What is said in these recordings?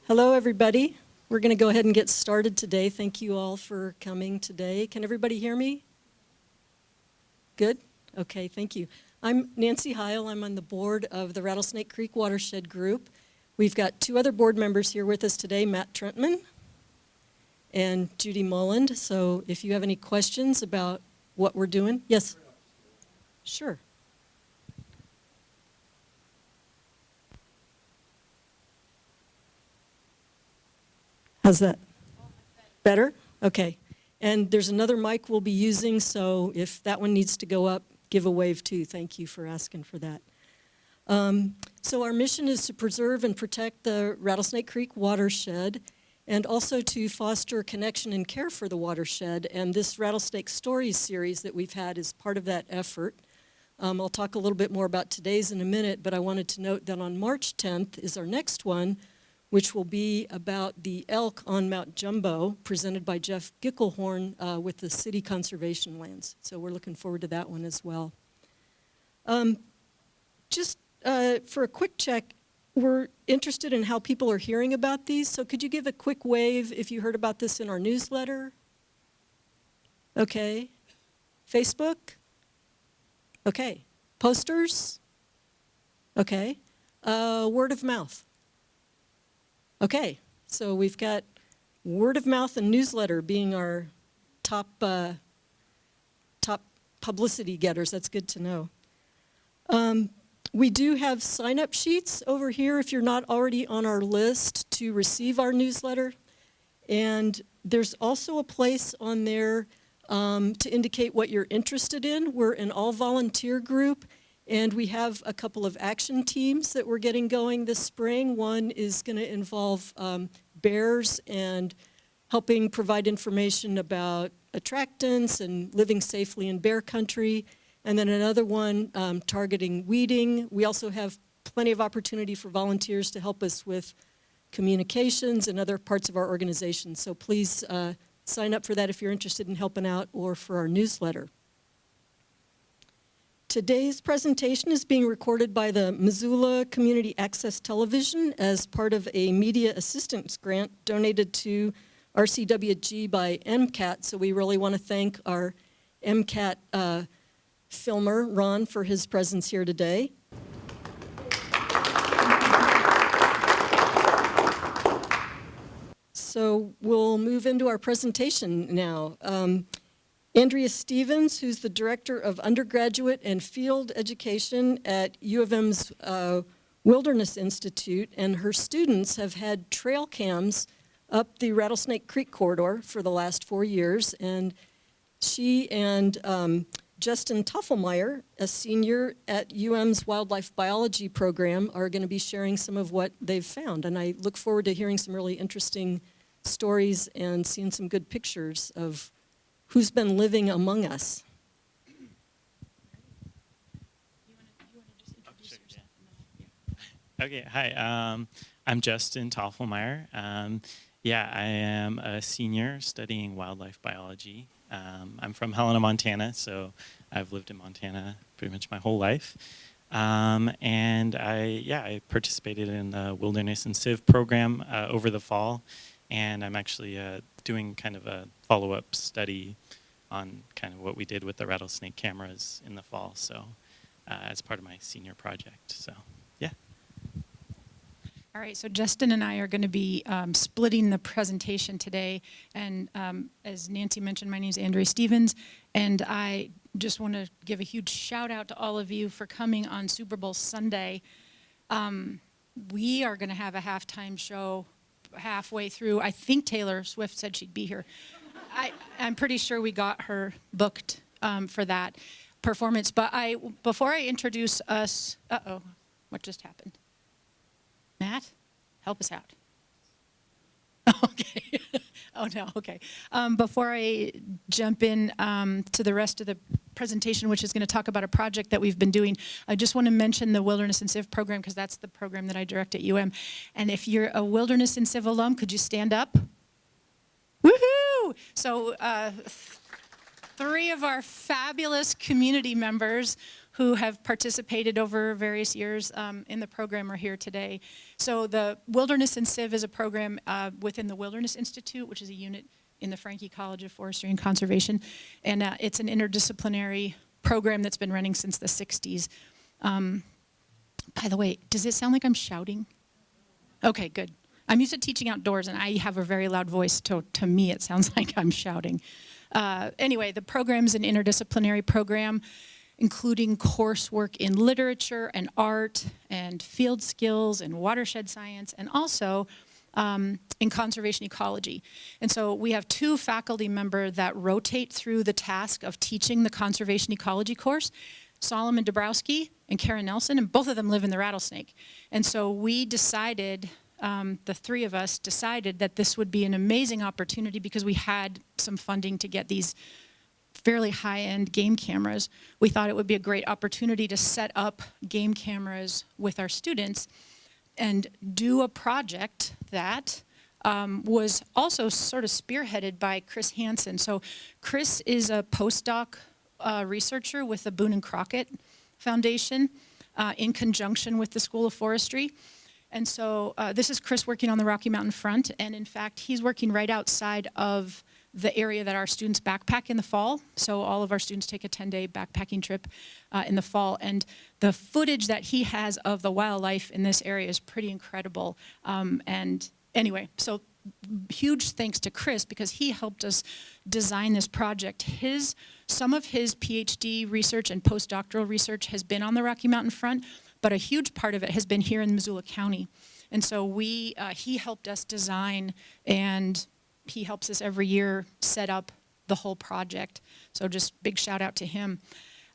Hello, everybody. We're going to go ahead and get started today. Thank you all for coming today. Can everybody hear me? Good? Okay, thank you. I'm Nancy Heil. I'm on the board of the Rattlesnake Creek Watershed Group. We've got two other board members here with us today, Matt Trentman and Judy Mulland. So if you have any questions about what we're doing, yes? Sure. How's that? Better? Okay. And there's another mic we'll be using, so if that one needs to go up, give a wave too. Thank you for asking for that. So our mission is to preserve and protect the Rattlesnake Creek watershed and also to foster connection and care for the watershed. And this Rattlesnake Stories series that we've had is part of that effort. I'll talk a little bit more about today's in a minute, but I wanted to note that on March 10th is our next one, which will be about the elk on Mount Jumbo, presented by Jeff Gickelhorn with the City Conservation Lands. So we're looking forward to that one as well. Just for a quick check, we're interested in how people are hearing about these. So could you give a quick wave if you heard about this in our newsletter? Okay. Facebook? Okay. Posters? Okay. Word of mouth? Okay, so we've got word of mouth and newsletter being our top publicity getters. That's good to know. We do have sign-up sheets over here if you're not already on our list to receive our newsletter. And there's also a place on there to indicate what you're interested in. We're an all-volunteer group. And we have a couple of action teams that we're getting going this spring. One is going to involve bears and helping provide information about attractants and living safely in bear country. And then another one targeting weeding. We also have plenty of opportunity for volunteers to help us with communications and other parts of our organization. So please sign up for that if you're interested in helping out or for our newsletter. Today's presentation is being recorded by the Missoula Community Access Television as part of a media assistance grant donated to RCWG by MCAT. So we really want to thank our MCAT filmer, Ron, for his presence here today. So we'll move into our presentation now. Andrea Stephens, who's the Director of Undergraduate and Field Education at U of M's Wilderness Institute, and her students have had trail cams up the Rattlesnake Creek corridor for the last 4 years, and she and Justin Toffelmeyer, a senior at UM's Wildlife Biology program, are going to be sharing some of what they've found, and I look forward to hearing some really interesting stories and seeing some good pictures of who's been living among us. Okay, hi, I'm Justin Toffelmeyer. I am a senior studying wildlife biology. I'm from Helena, Montana, so I've lived in Montana pretty much my whole life. And I participated in the Wilderness and Civ program over the fall, and I'm actually doing kind of a follow-up study on kind of what we did with the rattlesnake cameras in the fall, so as part of my senior project, so yeah. All right, so Justin and I are going to be splitting the presentation today, and as Nancy mentioned, my name is Andrea Stephens, and I just want to give a huge shout out to all of you for coming on Super Bowl Sunday. We are going to have a halftime show halfway through. I think Taylor Swift said she'd be here. I'm pretty sure we got her booked for that performance. But before I introduce us, what just happened? Matt, help us out. Okay. Oh no, okay. Before I jump in to the rest of the presentation, which is going to talk about a project that we've been doing, I just want to mention the Wilderness and Civ program because that's the program that I direct at UM. And if you're a Wilderness and Civ alum, could you stand up? Woohoo! So 3 of our fabulous community members who have participated over various years in the program are here today. So the Wilderness in Civ is a program within the Wilderness Institute, which is a unit in the Franke College of Forestry and Conservation. And it's an interdisciplinary program that's been running since the 60s. By the way, does it sound like I'm shouting? Okay, good. I'm used to teaching outdoors, and I have a very loud voice. To me, it sounds like I'm shouting. Anyway, the program's an interdisciplinary program, including coursework in literature and art and field skills and watershed science, and also in conservation ecology. And so we have 2 faculty members that rotate through the task of teaching the conservation ecology course, Solomon Dabrowski and Karen Nelson, and both of them live in the Rattlesnake. And so we decided, the 3 of us decided that this would be an amazing opportunity because we had some funding to get these fairly high-end game cameras. We thought it would be a great opportunity to set up game cameras with our students and do a project that was also sort of spearheaded by Chris Hansen. So Chris is a postdoc researcher with the Boone and Crockett Foundation in conjunction with the School of Forestry. And so this is Chris working on the Rocky Mountain front, and in fact, he's working right outside of the area that our students backpack in the fall. So all of our students take a 10-day backpacking trip in the fall, and the footage that he has of the wildlife in this area is pretty incredible. And anyway, so huge thanks to Chris because he helped us design this project. Some of his PhD research and postdoctoral research has been on the Rocky Mountain front, but a huge part of it has been here in Missoula County. And so he helped us design, and he helps us every year set up the whole project. So just big shout out to him.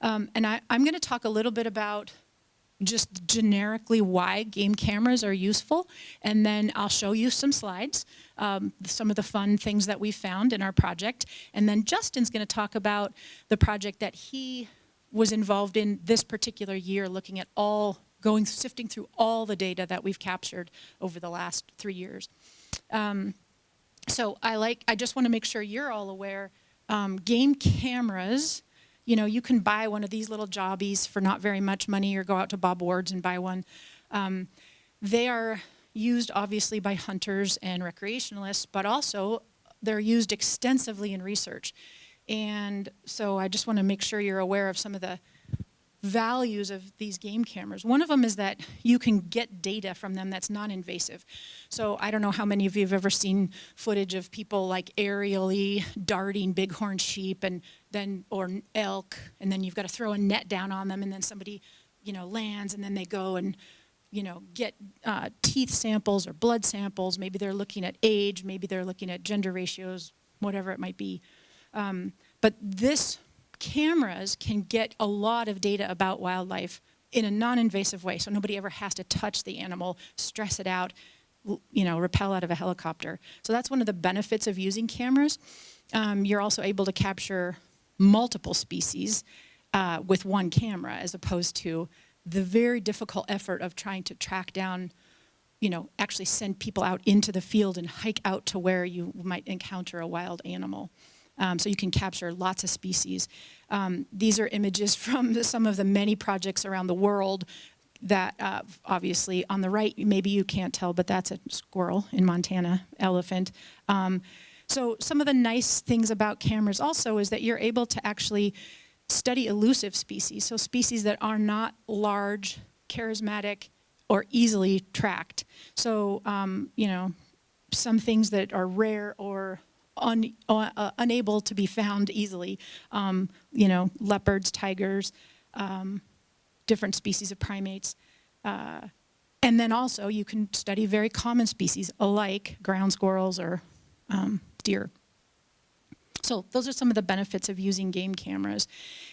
And I'm going to talk a little bit about just generically why game cameras are useful, and then I'll show you some slides, some of the fun things that we found in our project, and then Justin's going to talk about the project that he was involved in this particular year, looking at sifting through all the data that we've captured over the last 3 years. So I just want to make sure you're all aware, game cameras, you can buy one of these little jobbies for not very much money or go out to Bob Ward's and buy one. They are used obviously by hunters and recreationalists, but also they're used extensively in research. And so I just want to make sure you're aware of some of the values of these game cameras. One of them is that you can get data from them that's non-invasive. So I don't know how many of you have ever seen footage of people like aerially darting bighorn sheep or elk, and then you've got to throw a net down on them, and then somebody, lands, and then they go and, get teeth samples or blood samples. Maybe they're looking at age, maybe they're looking at gender ratios, whatever it might be. But this cameras can get a lot of data about wildlife in a non-invasive way, so nobody ever has to touch the animal, stress it out, rappel out of a helicopter. So that's one of the benefits of using cameras. You're also able to capture multiple species with one camera, as opposed to the very difficult effort of trying to track down, actually send people out into the field and hike out to where you might encounter a wild animal. So you can capture lots of species. These are images from some of the many projects around the world that obviously on the right, maybe you can't tell, but that's a squirrel in Montana, elephant. So some of the nice things about cameras also is that you're able to actually study elusive species, so species that are not large, charismatic, or easily tracked. So, some things that are rare or unable to be found easily, leopards, tigers, different species of primates. And then also you can study very common species alike ground squirrels or deer. So those are some of the benefits of using game cameras.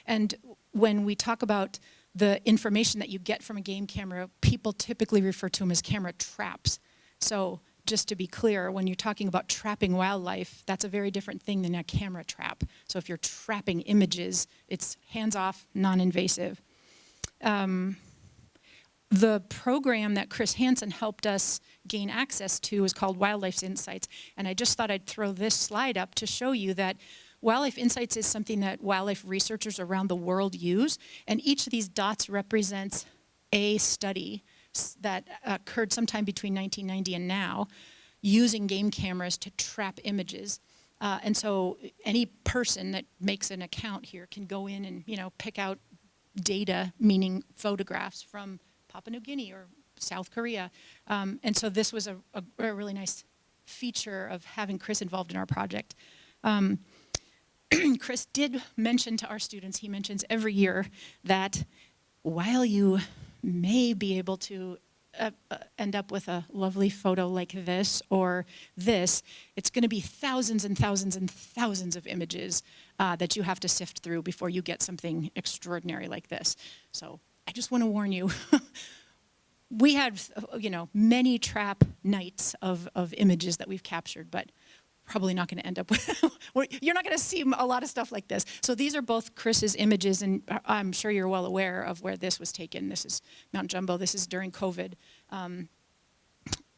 And when we talk about the information that you get from a game camera, people typically refer to them as camera traps. So just to be clear, when you're talking about trapping wildlife, that's a very different thing than a camera trap. So if you're trapping images, it's hands-off, non-invasive. The program that Chris Hansen helped us gain access to is called Wildlife Insights. And I just thought I'd throw this slide up to show you that Wildlife Insights is something that wildlife researchers around the world use, and each of these dots represents a study that occurred sometime between 1990 and now, using game cameras to trap images. And so any person that makes an account here can go in and, pick out data, meaning photographs from Papua New Guinea or South Korea. And so this was a really nice feature of having Chris involved in our project. Chris did mention to our students, he mentions every year, that while you may be able to end up with a lovely photo like this or this, it's going to be thousands and thousands and thousands of images that you have to sift through before you get something extraordinary like this. So I just want to warn you, we had, many trap nights of images that we've captured, but probably not going to end up with, you're not going to see a lot of stuff like this. So these are both Chris's images, and I'm sure you're well aware of where this was taken. This is Mount Jumbo. This is during COVID.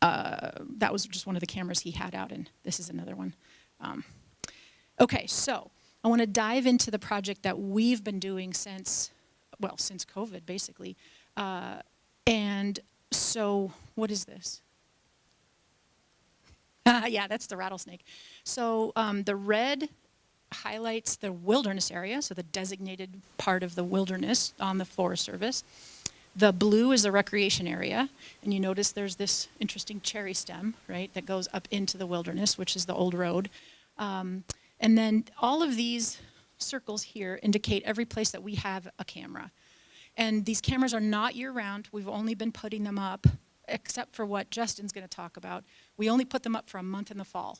That was just one of the cameras he had out, and this is another one. Okay, so I want to dive into the project that we've been doing since COVID, basically. And so what is this? Yeah, that's the rattlesnake. So the red highlights the wilderness area, so the designated part of the wilderness on the Forest Service. The blue is the recreation area, and you notice there's this interesting cherry stem, right, that goes up into the wilderness, which is the old road. And then all of these circles here indicate every place that we have a camera. And these cameras are not year-round. We've only been putting them up, except for what Justin's going to talk about. We only put them up for a month in the fall.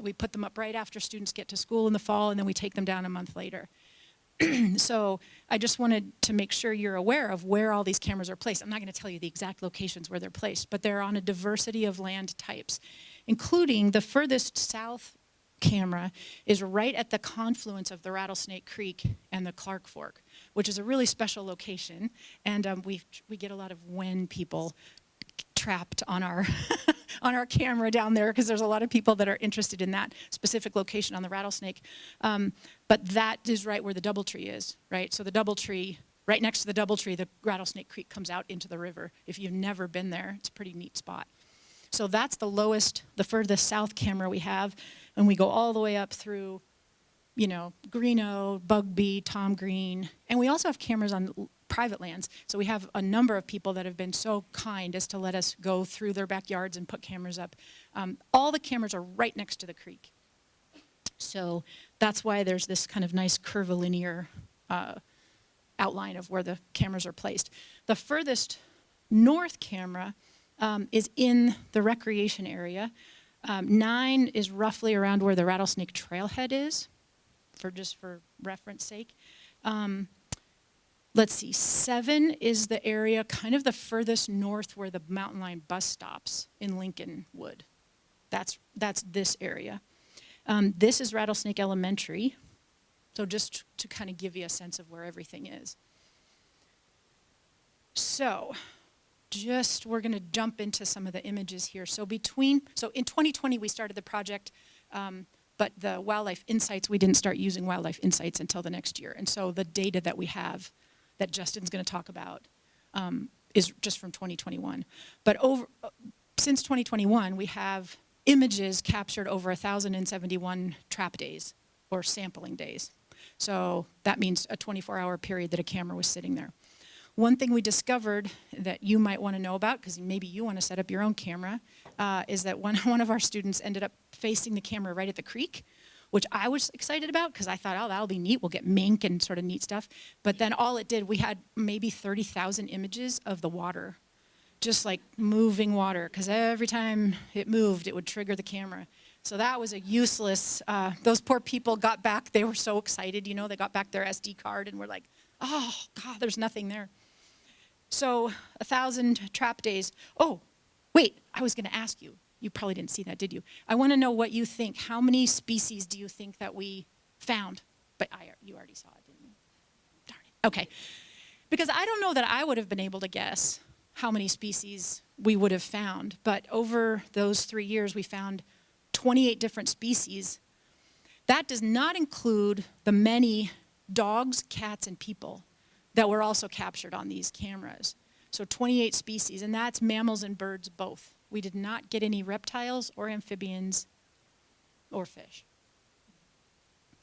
We put them up right after students get to school in the fall, and then we take them down a month later. So I just wanted to make sure you're aware of where all these cameras are placed. I'm not going to tell you the exact locations where they're placed, but they're on a diversity of land types, including the furthest south camera is right at the confluence of the Rattlesnake Creek and the Clark Fork, which is a really special location. And we get a lot of Wen people trapped on our on our camera down there, because there's a lot of people that are interested in that specific location on the rattlesnake. But that is right where the Doubletree is, right? So the Doubletree, right next to the Doubletree, the Rattlesnake Creek comes out into the river. If you've never been there, it's a pretty neat spot. So that's the lowest, the furthest south camera we have, and we go all the way up through, Greeno, Bugbee, Tom Green, and we also have cameras on private lands. So we have a number of people that have been so kind as to let us go through their backyards and put cameras up. All the cameras are right next to the creek. So that's why there's this kind of nice curvilinear outline of where the cameras are placed. The furthest north camera is in the recreation area. 9 is roughly around where the Rattlesnake Trailhead is, for reference sake. Let's see, 7 is the area kind of the furthest north where the Mountain Lion bus stops in Lincolnwood. That's this area. This is Rattlesnake Elementary, so just to kind of give you a sense of where everything is. So we're going to jump into some of the images here. So in 2020 we started the project, but the Wildlife Insights, we didn't start using Wildlife Insights until the next year. And so the data that we have that Justin's going to talk about is just from 2021. But since 2021, we have images captured over 1,071 trap days or sampling days. So that means a 24-hour period that a camera was sitting there. One thing we discovered that you might want to know about, because maybe you want to set up your own camera, is that one of our students ended up facing the camera right at the creek, which I was excited about because I thought, oh, that'll be neat. We'll get mink and sort of neat stuff. But then all it did, we had maybe 30,000 images of the water, just like moving water, because every time it moved, it would trigger the camera. So that was a useless, those poor people got back, they were so excited, they got back their SD card and were like, oh, God, there's nothing there. So 1,000 trap days. Oh, wait, I was going to ask you. You probably didn't see that, did you? I want to know what you think. How many species do you think that we found? But you already saw it, didn't you? Darn it. Okay. Because I don't know that I would have been able to guess how many species we would have found. But over those 3 years, we found 28 different species That does not include the many dogs, cats, and people that were also captured on these cameras. So 28 species, and that's mammals and birds both. We did not get any reptiles or amphibians or fish.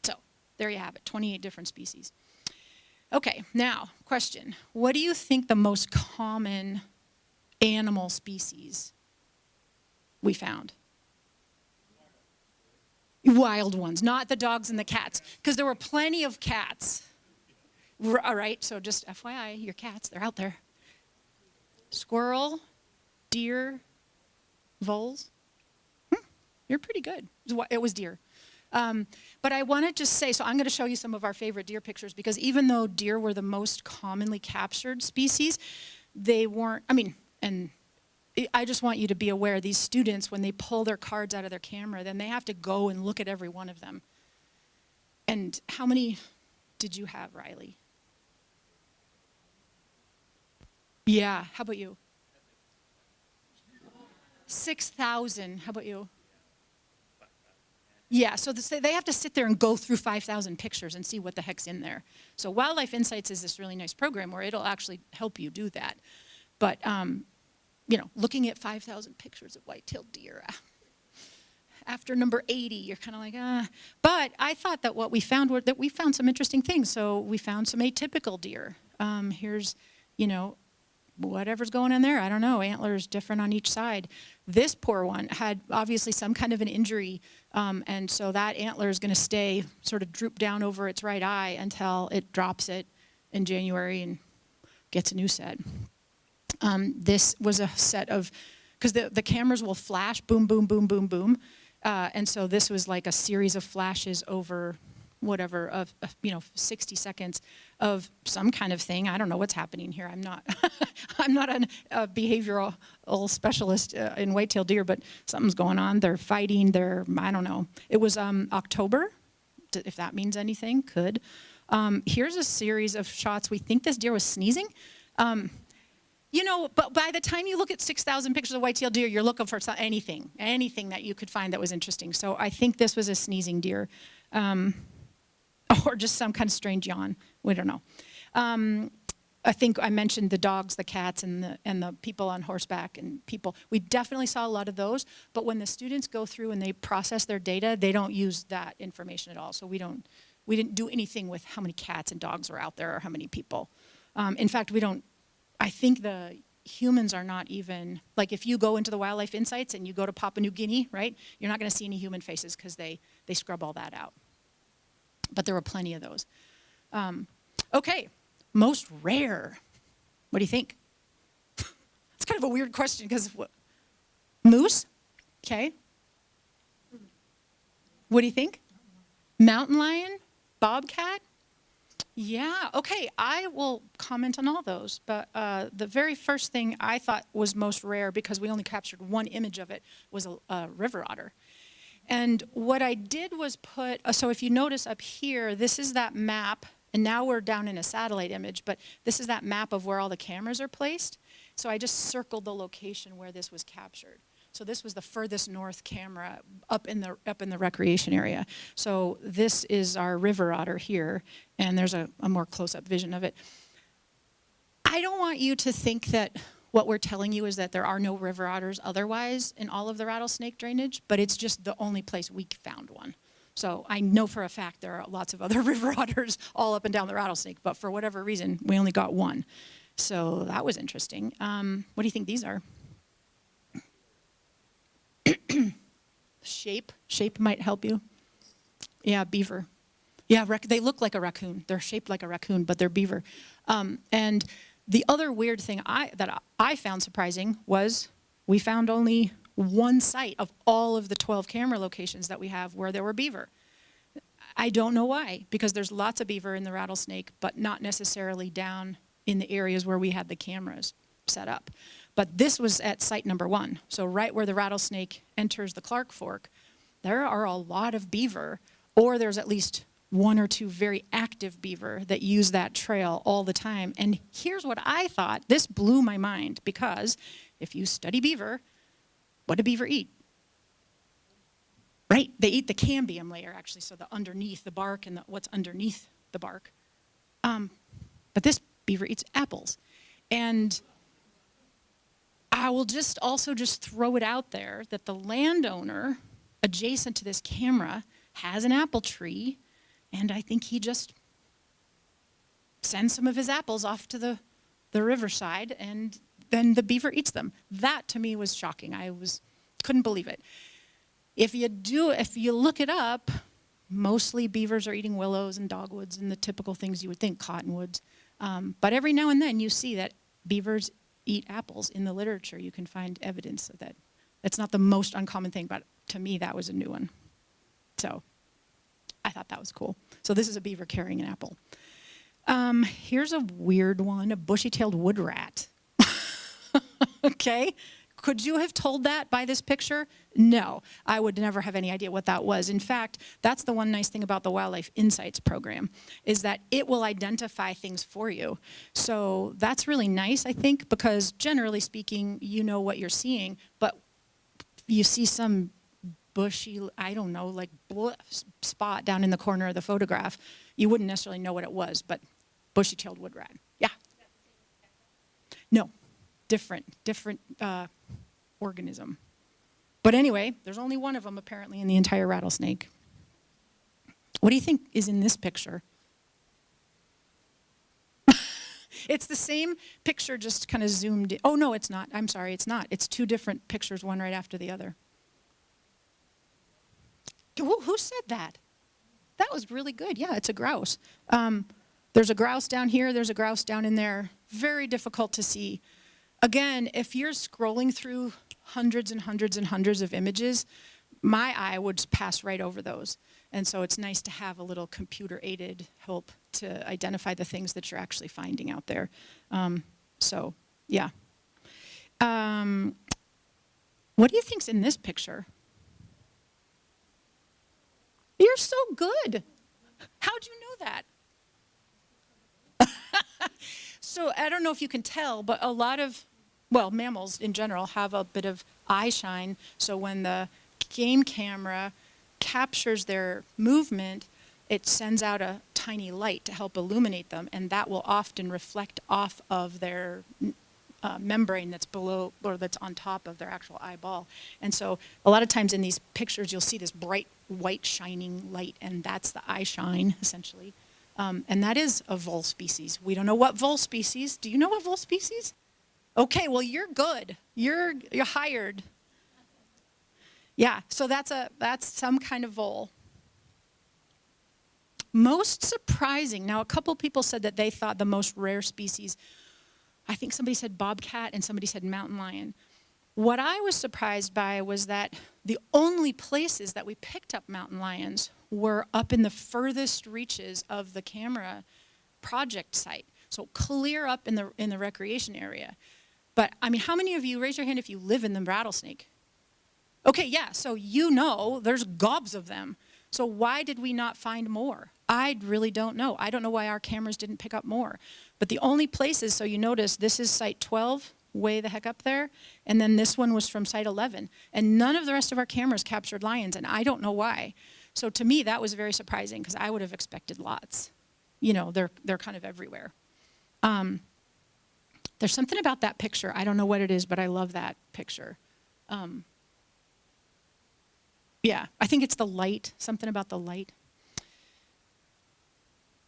So there you have it, 28 different species. Okay, now, question. What do you think the most common animal species we found? Wild ones, not the dogs and the cats, because there were plenty of cats. All right, so just FYI, your cats, they're out there. Squirrel, deer, voles. You're pretty good. It was deer. But I want to just say, so I'm going to show you some of our favorite deer pictures, because even though deer were the most commonly captured species, they weren't, and I just want you to be aware, these students, when they pull their cards out of their camera, then they have to go and look at every one of them. And how many did you have, Riley? Yeah, how about you? 6,000, how about you? Yeah, so they have to sit there and go through 5,000 pictures and see what the heck's in there. So Wildlife Insights is this really nice program where it'll actually help you do that. But, looking at 5,000 pictures of white-tailed deer, after number 80, you're kind of like, ah. But I thought that what we found were that we found some interesting things. So we found some atypical deer. Here's, whatever's going on there, I don't know, antlers different on each side. This poor one had obviously some kind of an injury, and so that antler is going to stay sort of droop down over its right eye until it drops it in January and gets a new set. This was a set of, because the cameras will flash, boom, boom, boom, boom, boom, and so this was like a series of flashes over whatever, of 60 seconds of some kind of thing. I don't know what's happening here. I'm not I'm not a behavioral specialist in white-tailed deer, but something's going on. They're fighting. I don't know. It was October, if that means anything, could. Here's a series of shots. We think this deer was sneezing. But by the time you look at 6,000 pictures of white-tailed deer, you're looking for anything that you could find that was interesting. So I think this was a sneezing deer. Or just some kind of strange yawn. We don't know. I think I mentioned the dogs, the cats, and the people on horseback and people. We definitely saw a lot of those, but when the students go through and they process their data, they don't use that information at all. So we didn't do anything with how many cats and dogs were out there or how many people. In fact, I think the humans are not even, like if you go into the Wildlife Insights and you go to Papua New Guinea, right, you're not going to see any human faces because they scrub all that out. But there were plenty of those. Okay, most rare. What do you think? It's kind of a weird question because moose? Okay. What do you think? Mountain lion? Bobcat? Yeah, okay, I will comment on all those. But the very first thing I thought was most rare, because we only captured one image of it, was a river otter. And what I did was so if you notice up here, this is that map, and now we're down in a satellite image, but this is that map of where all the cameras are placed. So I just circled the location where this was captured. So this was the furthest north camera up in the recreation area. So this is our river otter here, and there's a more close-up vision of it. I don't want you to think that what we're telling you is that there are no river otters otherwise in all of the rattlesnake drainage, but it's just the only place we found one. So I know for a fact there are lots of other river otters all up and down the Rattlesnake, but for whatever reason, we only got one. So that was interesting. What do you think these are? Shape might help you. Yeah, beaver. Yeah, they look like a raccoon. They're shaped like a raccoon, but they're beaver. And the other weird thing that I found surprising was we found only one site of all of the 12 camera locations that we have where there were beaver. I don't know why, because there's lots of beaver in the Rattlesnake, but not necessarily down in the areas where we had the cameras set up. But this was at site number 1. So right where the Rattlesnake enters the Clark Fork, there are a lot of beaver, or there's at least 1 or 2 very active beaver that use that trail all the time. And here's what I thought. This blew my mind, because if you study beaver, what do beaver eat? right? They eat the cambium layer, actually, so the underneath the bark and what's underneath the bark. But this beaver eats apples. And I will just also just throw it out there that the landowner adjacent to this camera has an apple tree, and I think he just sends some of his apples off to the riverside, and then the beaver eats them. That to me was shocking. Couldn't believe it. If you look it up, mostly beavers are eating willows and dogwoods and the typical things you would think, cottonwoods. But every now and then you see that beavers eat apples. In the literature, you can find evidence of that. It's not the most uncommon thing, but to me, that was a new one. So I thought that was cool. So this is a beaver carrying an apple. Here's a weird one, a bushy-tailed wood rat. Okay? Could you have told that by this picture? No, I would never have any idea what that was. In fact, that's the one nice thing about the Wildlife Insights program, is that it will identify things for you. So that's really nice, I think, because generally speaking, you know what you're seeing, but you see some bushy, I don't know, like spot down in the corner of the photograph. You wouldn't necessarily know what it was, but bushy-tailed wood rat. Yeah? No, different organism. But anyway, there's only one of them apparently in the entire rattlesnake. What do you think is in this picture? It's the same picture, just kind of zoomed in. Oh, no, it's not. I'm sorry, it's not. It's two different pictures, one right after the other. Who said that? That was really good. Yeah, it's a grouse. There's a grouse down here. There's a grouse down in there. Very difficult to see. Again, if you're scrolling through hundreds and hundreds and hundreds of images, my eye would pass right over those. And so it's nice to have a little computer-aided help to identify the things that you're actually finding out there. So, yeah. What do you think's in this picture? You're so good. How'd you know that? So I don't know if you can tell, but a lot of, well, mammals in general have a bit of eye shine. So when the game camera captures their movement, it sends out a tiny light to help illuminate them, and that will often reflect off of their membrane that's below or that's on top of their actual eyeball. And so a lot of times in these pictures, you'll see this bright white shining light, and that's the eye shine, essentially. And that is a vole species. We don't know what vole species. Do you know what vole species? Okay, well, you're good. You're hired. Yeah, so that's some kind of vole. Most surprising. Now, a couple people said that they thought the most rare species, I think somebody said bobcat and somebody said mountain lion. What I was surprised by was that the only places that we picked up mountain lions were up in the furthest reaches of the camera project site. So clear up in the recreation area. But I mean, how many of you, raise your hand if you live in the Rattlesnake? Okay, yeah, so you know there's gobs of them. So why did we not find more? I really don't know. I don't know why our cameras didn't pick up more. But the only places, so you notice this is site 12, way the heck up there, and then this one was from site 11. And none of the rest of our cameras captured lions, and I don't know why. So to me, that was very surprising because I would have expected lots. You know, they're kind of everywhere. There's something about that picture. I don't know what it is, but I love that picture. Yeah, I think it's the light, something about the light.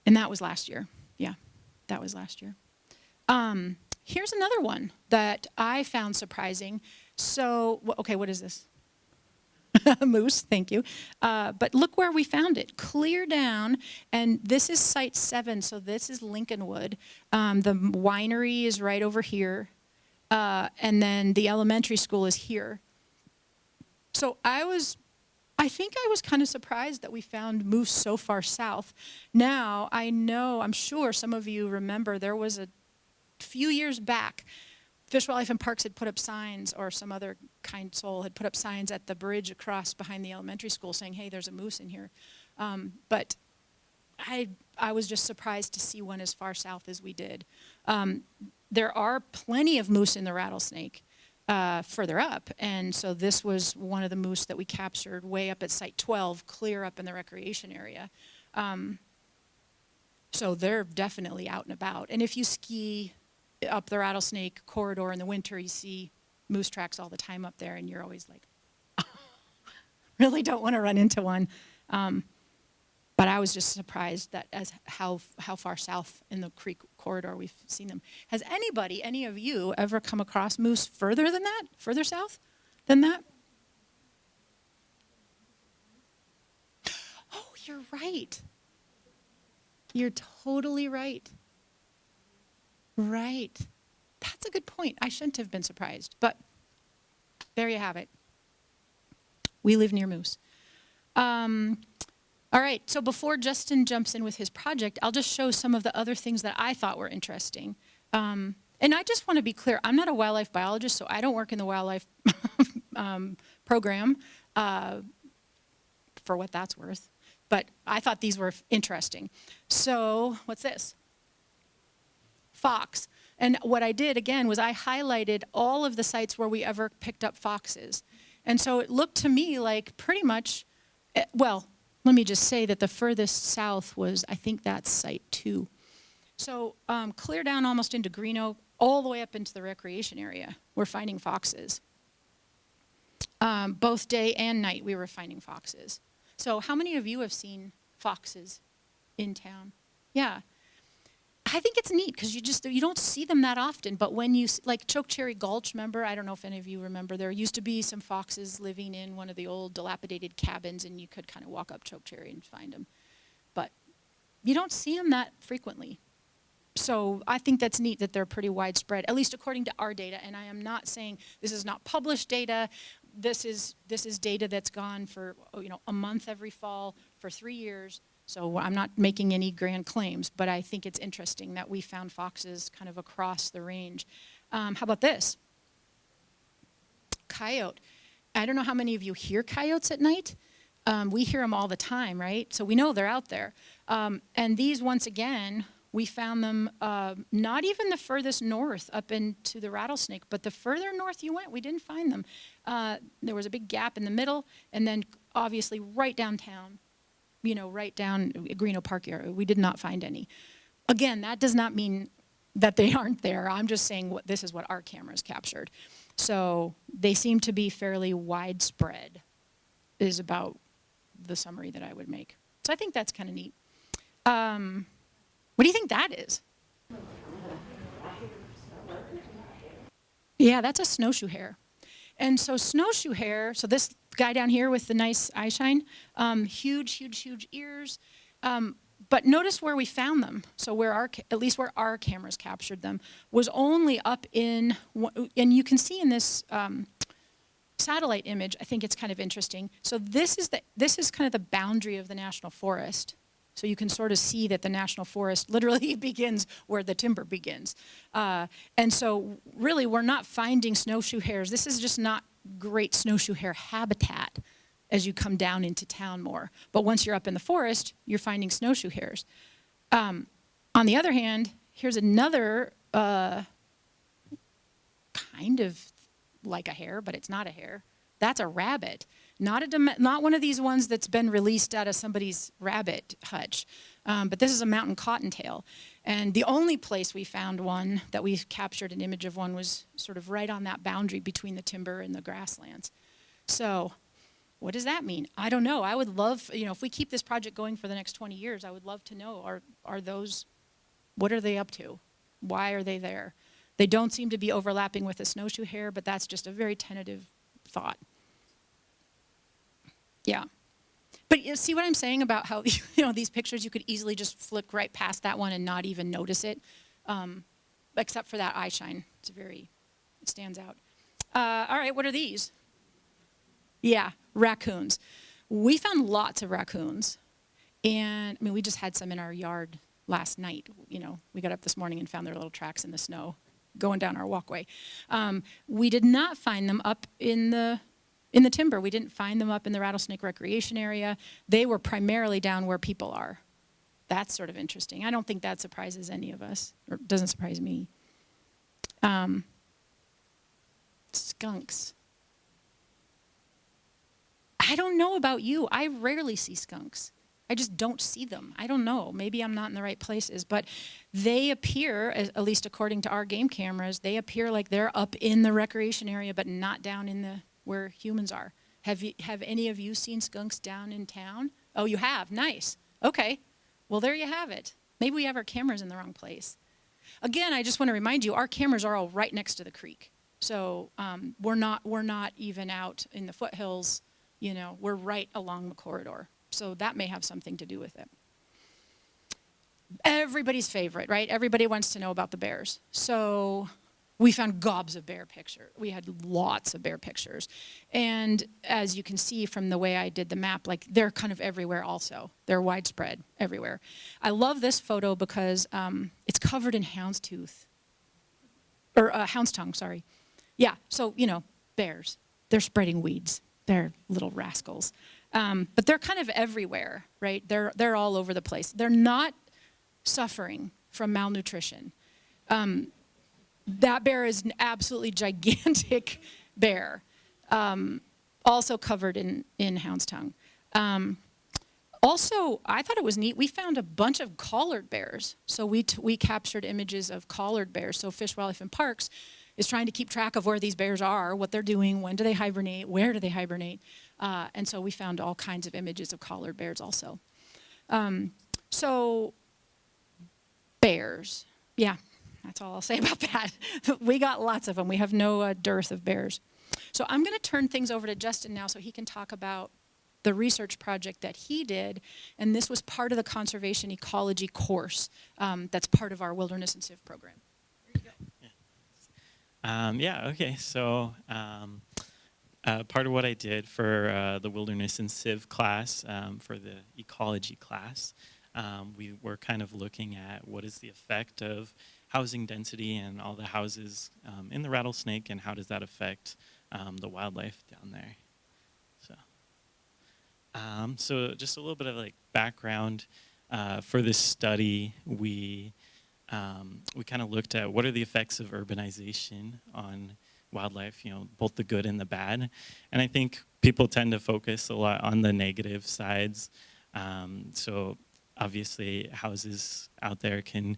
And that was last year. Yeah, that was last year. Here's another one that I found surprising. So, okay, what is this? Moose, thank you. But look where we found it. Clear down, and this is site 7, so this is Lincolnwood. The winery is right over here, and then the elementary school is here. So I think I was kind of surprised that we found moose so far south. Now, I'm sure some of you remember there was a few years back, Fish, Wildlife, and Parks had put up signs, or some other kind soul had put up signs at the bridge across behind the elementary school saying, hey, there's a moose in here. But I was just surprised to see one as far south as we did. There are plenty of moose in the Rattlesnake. further up. And so this was one of the moose that we captured way up at Site 12, clear up in the recreation area. So they're definitely out and about. And if you ski up the Rattlesnake corridor in the winter, you see moose tracks all the time up there, and you're always like, really don't want to run into one. But I was just surprised that how far south in the creek corridor we've seen them. Has anybody, any of you, ever come across moose further than that? Further south than that? Oh, you're right. You're totally right. Right. That's a good point. I shouldn't have been surprised. But there you have it. We live near moose. All right, so before Justin jumps in with his project, I'll just show some of the other things that I thought were interesting. And I just want to be clear, I'm not a wildlife biologist, so I don't work in the wildlife program, for what that's worth. But I thought these were interesting. So what's this? Fox. And what I did, again, was I highlighted all of the sites where we ever picked up foxes. And so it looked to me like pretty much, well, let me just say that the furthest south was, I think that's Site 2. So clear down almost into Greeno, all the way up into the recreation area, we're finding foxes. Both day and night we were finding foxes. So how many of you have seen foxes in town? Yeah. I think it's neat because you don't see them that often, but when you, like Chokecherry Gulch, remember? I don't know if any of you remember, there used to be some foxes living in one of the old dilapidated cabins, and you could kind of walk up Chokecherry and find them. But you don't see them that frequently. So I think that's neat that they're pretty widespread, at least according to our data. And I am not saying this is not published data. This is data that's gone for a month every fall for 3 years. So I'm not making any grand claims, but I think it's interesting that we found foxes kind of across the range. How about this? Coyote. I don't know how many of you hear coyotes at night. We hear them all the time, right? So we know they're out there. And these, once again, we found them not even the furthest north up into the Rattlesnake, but the further north you went, we didn't find them. There was a big gap in the middle, and then obviously right downtown, right down Greeno Park area, we did not find any. Again, that does not mean that they aren't there. I'm just saying this is what our cameras captured. So they seem to be fairly widespread, is about the summary that I would make. So I think that's kind of neat. What do you think that is? Yeah, that's a snowshoe hare. And so snowshoe hare, so this guy down here with the nice eye shine, huge, huge, huge ears. But notice where we found them. So at least where our cameras captured them, was only up in, and you can see in this satellite image, I think it's kind of interesting. So this is kind of the boundary of the national forest. So you can sort of see that the national forest literally begins where the timber begins. And so really we're not finding snowshoe hares. This is just not great snowshoe hare habitat as you come down into town more. But once you're up in the forest, you're finding snowshoe hares. On the other hand, here's another kind of like a hare, but it's not a hare. That's a rabbit. Not one of these ones that's been released out of somebody's rabbit hutch. But this is a mountain cottontail. And the only place we found one that we captured an image of one was sort of right on that boundary between the timber and the grasslands. So what does that mean? I don't know. I would love, if we keep this project going for the next 20 years, I would love to know, are those, what are they up to? Why are they there? They don't seem to be overlapping with a snowshoe hare, but that's just a very tentative thought. Yeah. But you see what I'm saying about how, these pictures, you could easily just flick right past that one and not even notice it, except for that eye shine. It stands out. All right, what are these? Yeah, raccoons. We found lots of raccoons. And, we just had some in our yard last night. We got up this morning and found their little tracks in the snow going down our walkway. We did not find them up in the timber. We didn't find them up in the Rattlesnake recreation area. They were primarily down where people are. That's sort of interesting. I don't think that surprises any of us, or doesn't surprise me. Skunks. I don't know about you. I rarely see skunks. I just don't see them. I don't know. Maybe I'm not in the right places, but they appear, at least according to our game cameras, they appear like they're up in the recreation area, but not down in the where humans are. Have any of you seen skunks down in town? Oh, you have. Nice. Okay. Well, there you have it. Maybe we have our cameras in the wrong place. Again, I just want to remind you, our cameras are all right next to the creek. So we're not even out in the foothills. You know, we're right along the corridor. So that may have something to do with it. Everybody's favorite, right? Everybody wants to know about the bears. So we found gobs of bear pictures. We had lots of bear pictures. And as you can see from the way I did the map, like they're kind of everywhere also. They're widespread everywhere. I love this photo because it's covered in houndstooth, or houndstooth, sorry. Yeah, so, you know, bears. They're spreading weeds. They're little rascals. But they're kind of everywhere, right? They're all over the place. They're not suffering from malnutrition. That bear is an absolutely gigantic bear, also covered in houndstooth. Also, I thought it was neat. We found a bunch of collared bears. So we captured images of collared bears. So Fish, Wildlife, and Parks is trying to keep track of where these bears are, what they're doing, when do they hibernate, where do they hibernate. And so we found all kinds of images of collared bears also. So bears, yeah, that's all I'll say about that. We got lots of them. We have no dearth of bears. So I'm going to turn things over to Justin now so he can talk about the research project that he did. And this was part of the conservation ecology course that's part of our Wilderness and Civ program. Okay. So part of what I did for the Wilderness and Civ class, for the ecology class, we were kind of looking at what is the effect of housing density and all the houses in the Rattlesnake, and how does that affect the wildlife down there. So just a little bit of like background for this study. We kind of looked at what are the effects of urbanization on wildlife, you know, both the good and the bad. And I think people tend to focus a lot on the negative sides. So obviously houses out there can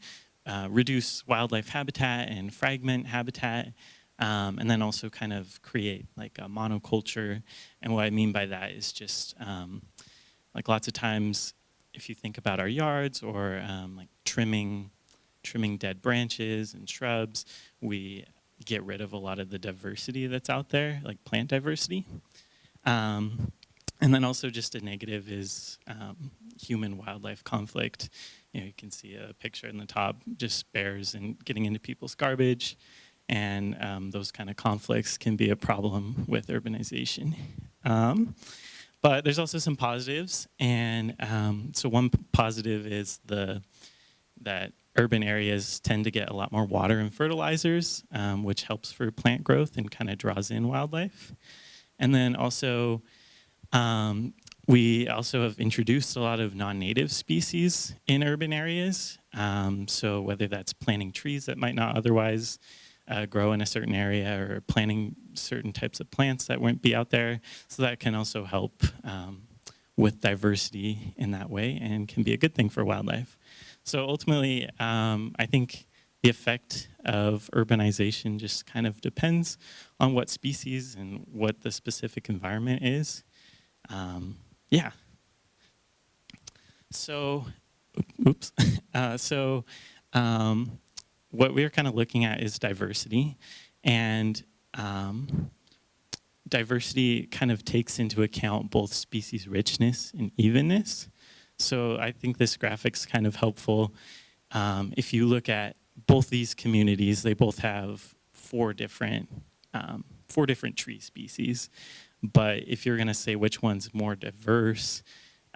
reduce wildlife habitat and fragment habitat, and then also kind of create like a monoculture. And what I mean by that is just like lots of times if you think about our yards or like trimming dead branches and shrubs, we get rid of a lot of the diversity that's out there, like plant diversity. And then also just a negative is human-wildlife conflict. You know, you can see a picture in the top, just bears and getting into people's garbage, and those kind of conflicts can be a problem with urbanization. But there's also some positives, and so one positive is that urban areas tend to get a lot more water and fertilizers, which helps for plant growth and kind of draws in wildlife. And then also, we also have introduced a lot of non-native species in urban areas. So whether that's planting trees that might not otherwise grow in a certain area, or planting certain types of plants that wouldn't be out there. So that can also help with diversity in that way, and can be a good thing for wildlife. So ultimately, I think the effect of urbanization just kind of depends on what species and what the specific environment is. Yeah. So, oops. What we're kind of looking at is diversity, and diversity kind of takes into account both species richness and evenness. So I think this graphic's kind of helpful. If you look at both these communities, they both have four different tree species. But if you're going to say which one's more diverse,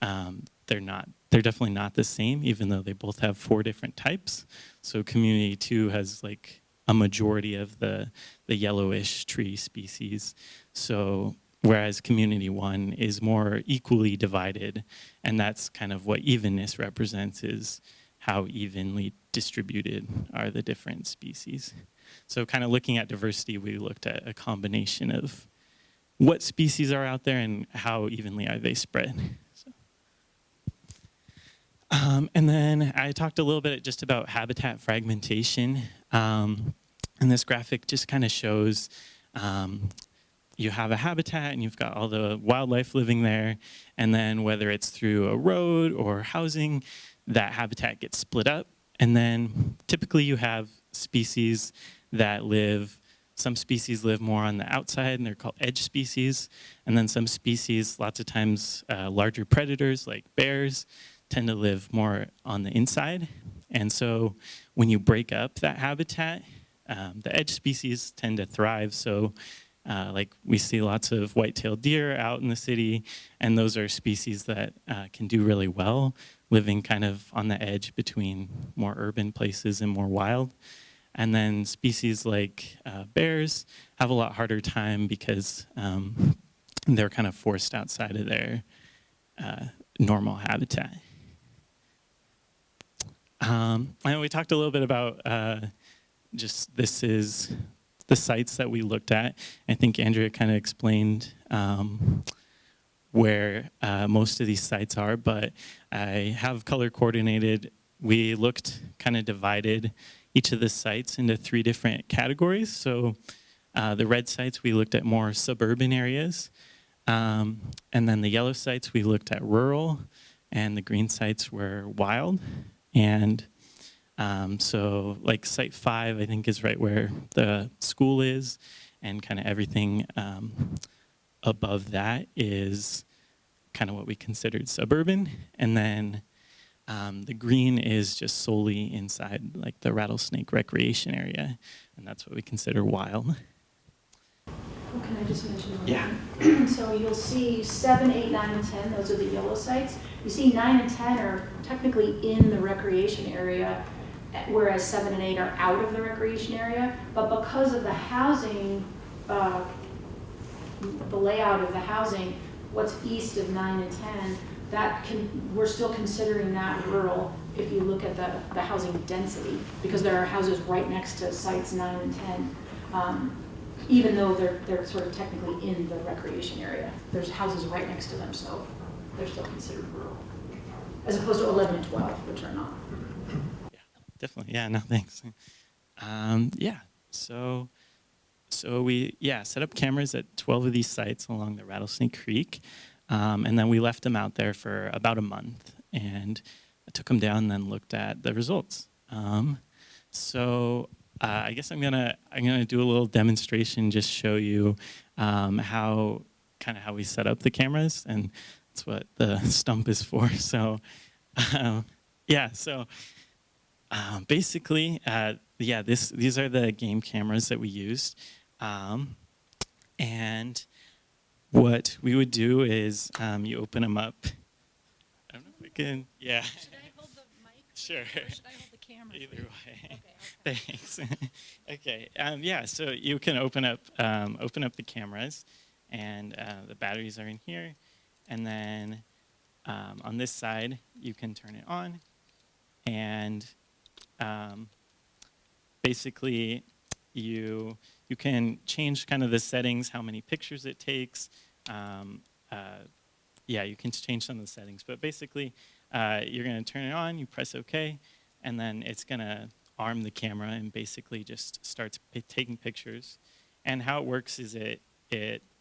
they're definitely not the same, even though they both have four different types. So community 2 has like a majority of the yellowish tree species. So whereas community 1 is more equally divided, and that's kind of what evenness represents, is how evenly distributed are the different species. So kind of looking at diversity, we looked at a combination of what species are out there and how evenly are they spread. So. And then I talked a little bit just about habitat fragmentation. And this graphic just kind of shows you have a habitat and you've got all the wildlife living there. And then whether it's through a road or housing, that habitat gets split up. And then typically you have species that live, some species live more on the outside and they're called edge species. And then some species, lots of times larger predators like bears, tend to live more on the inside. And so when you break up that habitat, the edge species tend to thrive. So like we see lots of white-tailed deer out in the city, and those are species that can do really well living kind of on the edge between more urban places and more wild. And then species like bears have a lot harder time because they're kind of forced outside of their normal habitat. And we talked a little bit about just this is the sites that we looked at. I think Andrea kind of explained where most of these sites are, but I have color coordinated. We looked, kind of divided each of the sites into 3 different categories. So the red sites, we looked at more suburban areas. And then the yellow sites, we looked at rural, and the green sites were wild. And so like site 5, I think, is right where the school is, and kind of everything above that is kind of what we considered suburban. And then the green is just solely inside like the Rattlesnake recreation area, and that's what we consider wild. Well, can I just mention one Yeah. thing? So you'll see 7, 8, 9, and 10, those are the yellow sites. You see 9 and 10 are technically in the recreation area, whereas 7 and 8 are out of the recreation area. But because of the housing, the layout of the housing, what's east of 9 and 10, we're still considering that rural if you look at the housing density, because there are houses right next to sites 9 and 10. Even though they're sort of technically in the recreation area. There's houses right next to them, so they're still considered rural. As opposed to 11 and 12, which are not. Yeah, definitely. Yeah, no, thanks. Yeah, so we set up cameras at 12 of these sites along the Rattlesnake Creek, and then we left them out there for about a month, and I took them down and then looked at the results. I guess I'm gonna do a little demonstration, just show you how we set up the cameras, and that's what the stump is for. So basically, these are the game cameras that we used, and what we would do is you open them up. I don't know if we can. Yeah. Should I hold the mic? Sure. Or should I hold the camera? Either way. Okay. Thanks. Okay. So you can open up the cameras, and the batteries are in here, and then on this side you can turn it on, and basically you can change kind of the settings, how many pictures it takes. You can change some of the settings, but basically you're going to turn it on, you press OK, and then it's going to arm the camera and basically just starts taking pictures. And how it works is it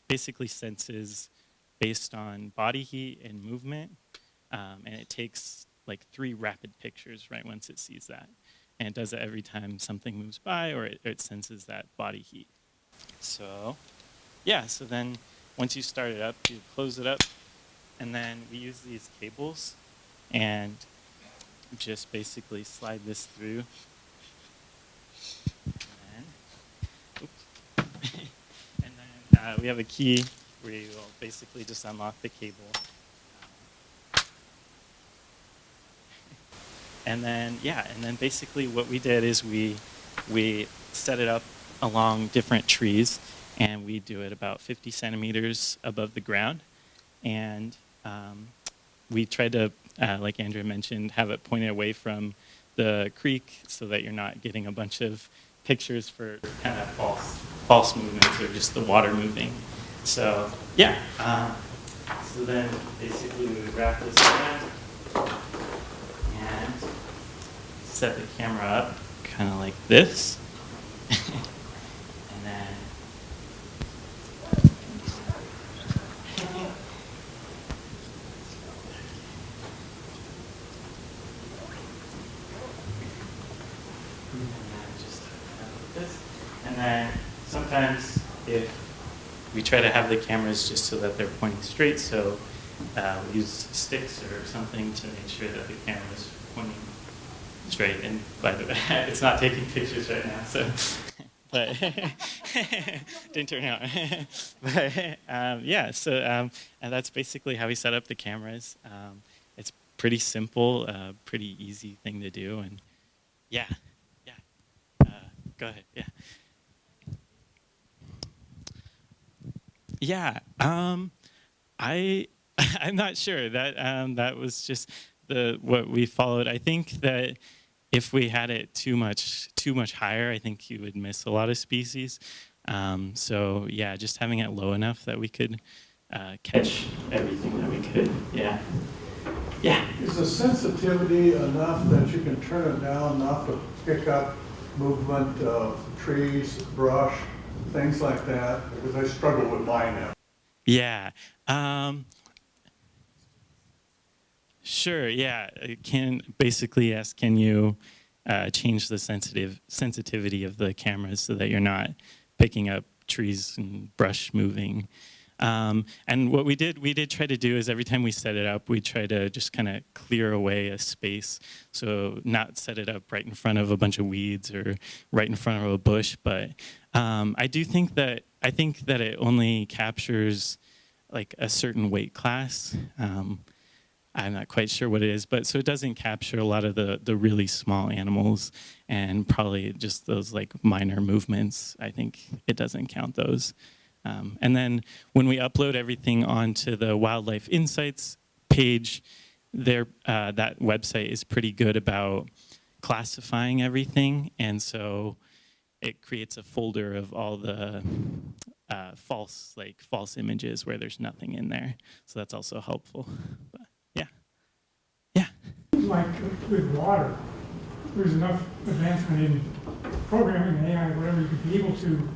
basically senses based on body heat and movement, and it takes like 3 rapid pictures right once it sees that. And it does it every time something moves by or it senses that body heat. So then once you start it up, you close it up, and then we use these cables and just basically slide this through. And then we have a key where you will basically just unlock the cable. And then basically what we did is we set it up along different trees, and we do it about 50 centimeters above the ground. And we tried to, like Andrea mentioned, have it pointed away from the creek so that you're not getting a bunch of pictures for kind of false movements or just the water moving. So yeah, so then basically we would wrap this around and set the camera up kind of like this. And then just like this. And then sometimes if we try to have the cameras just so that they're pointing straight, so we use sticks or something to make sure that the camera's pointing straight. And by the way, it's not taking pictures right now, so but didn't turn out. But yeah, so and that's basically how we set up the cameras. It's pretty simple, pretty easy thing to do, and yeah. Go ahead. Yeah. Yeah. I'm not sure that that was just what we followed. I think that if we had it too much higher, I think you would miss a lot of species. So yeah, just having it low enough that we could catch everything that we could. Yeah. Yeah. Is the sensitivity enough that you can turn it down enough to pick up movement of trees, brush, things like that? Because I struggle with mine now. Yeah. Sure. Yeah. It can basically ask, can you change the sensitivity of the cameras so that you're not picking up trees and brush moving? And what we did try to do is every time we set it up, we try to just kind of clear away a space. So not set it up right in front of a bunch of weeds or right in front of a bush. But I think that it only captures like a certain weight class. I'm not quite sure what it is, but so it doesn't capture a lot of the really small animals and probably just those like minor movements. I think it doesn't count those. And then when we upload everything onto the Wildlife Insights page, that website is pretty good about classifying everything. And so it creates a folder of all the false images where there's nothing in there. So that's also helpful. But, yeah. Yeah. Like with water, there's enough advancement in programming and AI, whatever, you could be able to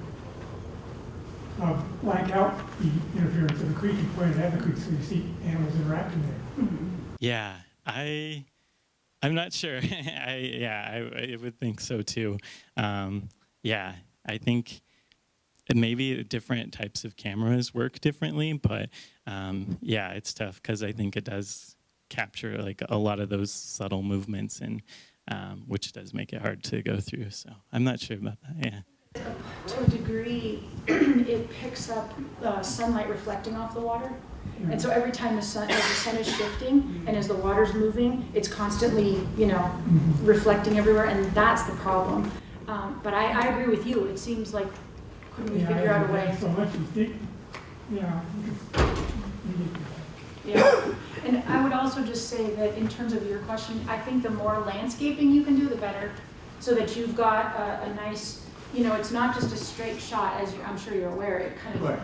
blank out the interference of the creek and point it at the creek so you see animals interacting there. Yeah, I'm not sure. I would think so too. Yeah, I think maybe different types of cameras work differently, but yeah, it's tough because I think it does capture like a lot of those subtle movements, and which does make it hard to go through. So I'm not sure about that. Yeah. To a degree, it picks up sunlight reflecting off the water. And so every time as the sun is shifting and as the water's moving, it's constantly, reflecting everywhere, and that's the problem. But I agree with you. It seems like, couldn't we figure out a way? So much you think, Yeah. And I would also just say that in terms of your question, I think the more landscaping you can do, the better, so that you've got a nice, it's not just a straight shot, as I'm sure you're aware. It kind of, Right.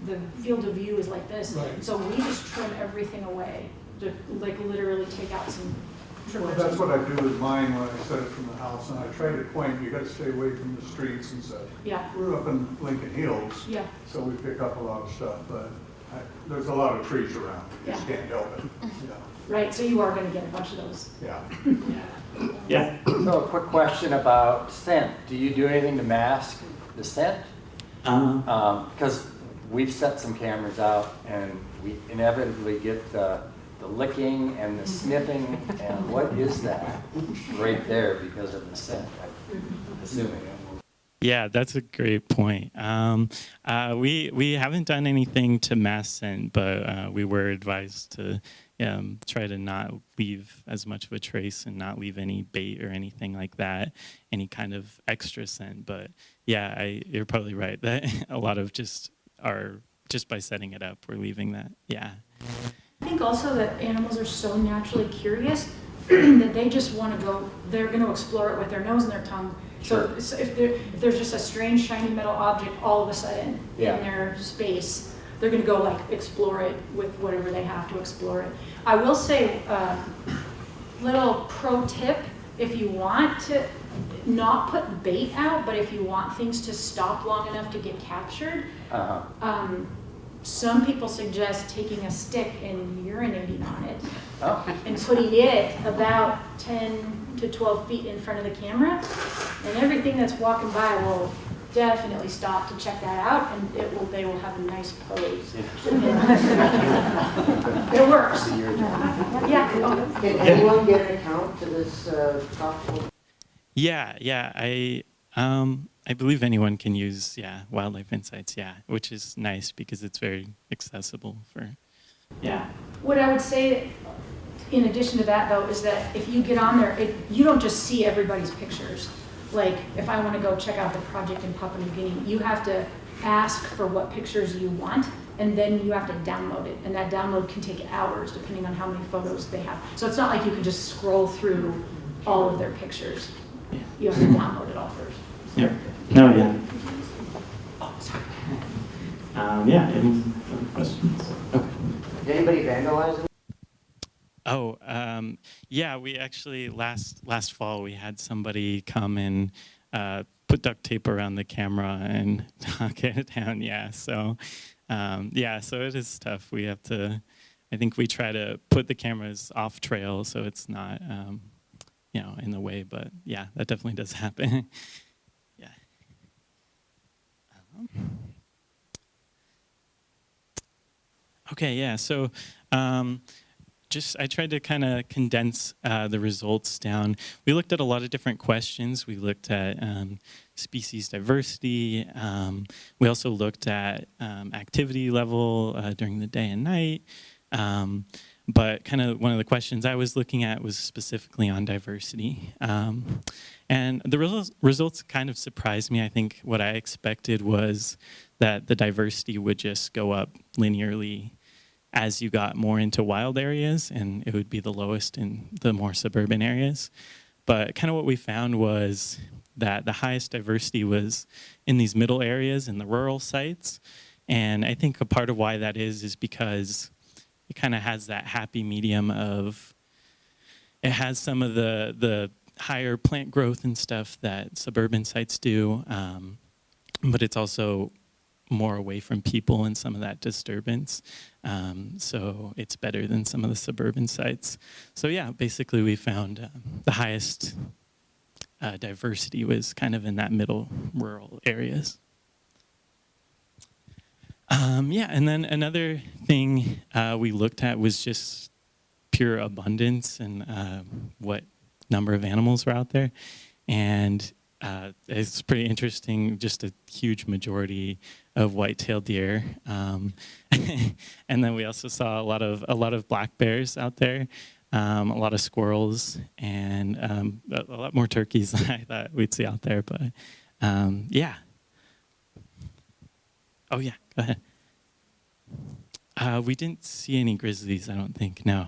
the field of view is like this. Right. So we just trim everything away, to like literally take out some Well, trimmers. that's what I do with mine when I set it from the house, and I try to point, you gotta stay away from the streets and stuff. Yeah, We're up in Lincoln Hills, yeah, so we pick up a lot of stuff, but there's a lot of trees around. You just Yeah. can't help it. right. So you are going to get a bunch of those. Yeah. Yeah. So a quick question about scent. Do you do anything to mask the scent? Because we've set some cameras out and we inevitably get the licking and the sniffing, and what is that right there because of the scent? I'm assuming. Yeah, that's a great point. We haven't done anything to mask scent, but we were advised to try to not leave as much of a trace and not leave any bait or anything like that, any kind of extra scent. But yeah, you're probably right that a lot of just by setting it up, we're leaving that. Yeah. I think also that animals are so naturally curious that they just want to go, they're going to explore it with their nose and their tongue. Sure. So if there's just a strange shiny metal object all of a sudden Yeah. in their space, they're gonna go like explore it with whatever they have to explore it. I will say, little pro tip, if you want to not put bait out, but if you want things to stop long enough to get captured, some people suggest taking a stick and urinating on it and putting it about 10 to 12 feet in front of the camera, and everything that's walking by will definitely stop to check that out, and they will have a nice pose. It works. Yeah. Oh. Can anyone get an account to this tropical? Yeah. I believe anyone can use Wildlife Insights, which is nice because it's very accessible for. Yeah. What I would say, in addition to that, though, is that if you get on there, you don't just see everybody's pictures. Like, if I want to go check out the project in Papua New Guinea, you have to ask for what pictures you want, and then you have to download it. And that download can take hours, depending on how many photos they have. So it's not like you can just scroll through all of their pictures. Yeah. You have to download it all first. Yeah. No, yeah. Oh, sorry. Any other questions? Okay. Did anybody vandalize it? Oh, we actually last fall we had somebody come and put duct tape around the camera and knock it down. So it is tough. We have to. I think we try to put the cameras off trail so it's not in the way. But that definitely does happen. Okay. So. I tried to kind of condense the results down. We looked at a lot of different questions. We looked at species diversity. We also looked at activity level during the day and night. But kind of one of the questions I was looking at was specifically on diversity. And the results kind of surprised me. I think what I expected was that the diversity would just go up linearly as you got more into wild areas, and it would be the lowest in the more suburban areas. But kind of what we found was that the highest diversity was in these middle areas, in the rural sites. And I think a part of why that is because it kind of has that happy medium of, it has some of the higher plant growth and stuff that suburban sites do, but it's also more away from people and some of that disturbance. So it's better than some of the suburban sites. So basically we found the highest diversity was kind of in that middle rural areas. And then another thing we looked at was just pure abundance and what number of animals were out there. And it's pretty interesting, just a huge majority of white-tailed deer. And then we also saw a lot of black bears out there, a lot of squirrels, and a lot more turkeys than I thought we'd see out there. But Oh yeah, go ahead. We didn't see any grizzlies, I don't think, no.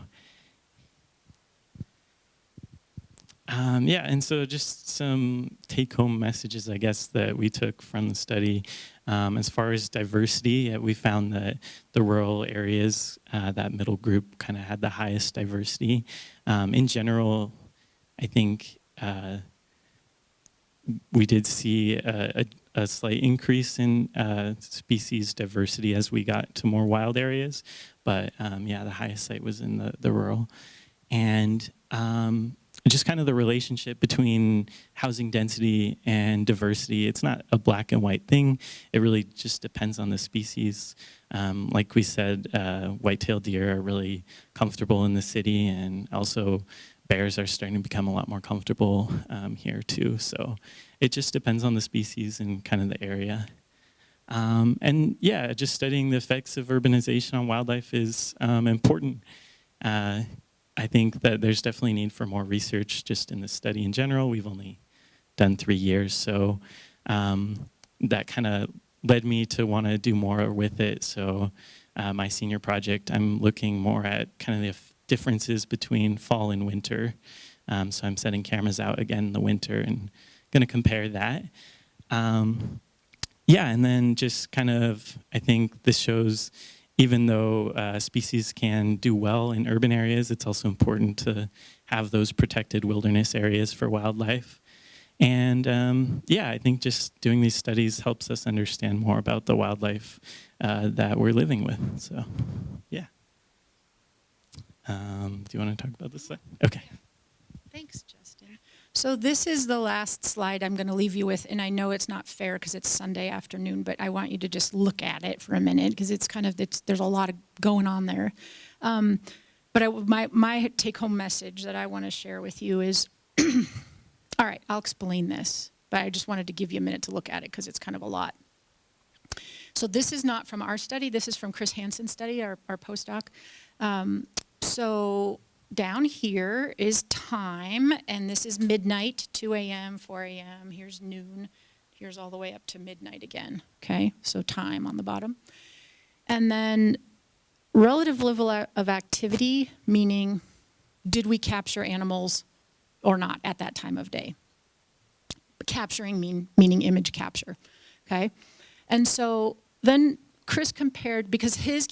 And so just some take-home messages, I guess, that we took from the study. As far as diversity, we found that the rural areas, that middle group, kind of had the highest diversity. In general, I think we did see a slight increase in species diversity as we got to more wild areas. But the highest site was in the rural. And just kind of the relationship between housing density and diversity. It's not a black and white thing. It really just depends on the species. Like we said, white-tailed deer are really comfortable in the city, and also bears are starting to become a lot more comfortable here too. So it just depends on the species and kind of the area. Just studying the effects of urbanization on wildlife is important. I think that there's definitely need for more research just in the study in general. We've only done 3 years, so that kind of led me to want to do more with it. So my senior project, I'm looking more at kind of the differences between fall and winter. So I'm setting cameras out again in the winter and going to compare that. Yeah, and then just kind of, I think this shows, even though species can do well in urban areas, it's also important to have those protected wilderness areas for wildlife. And yeah, I think just doing these studies helps us understand more about the wildlife that we're living with. So, yeah. Do you want to talk about this slide? Okay. Thanks, Justin. So this is the last slide I'm going to leave you with, and I know it's not fair because it's Sunday afternoon, but I want you to just look at it for a minute because it's kind of, there's a lot going on there. But my take-home message that I want to share with you is, all right, I'll explain this, but I just wanted to give you a minute to look at it because it's kind of a lot. So this is not from our study. This is from Chris Hansen's study, our postdoc. So down here is time, and this is midnight, 2 a.m., 4 a.m., here's noon, here's all the way up to midnight again, okay? So time on the bottom. And then relative level of activity, meaning did we capture animals or not at that time of day? Capturing meaning image capture, okay? And so then Chris compared, because his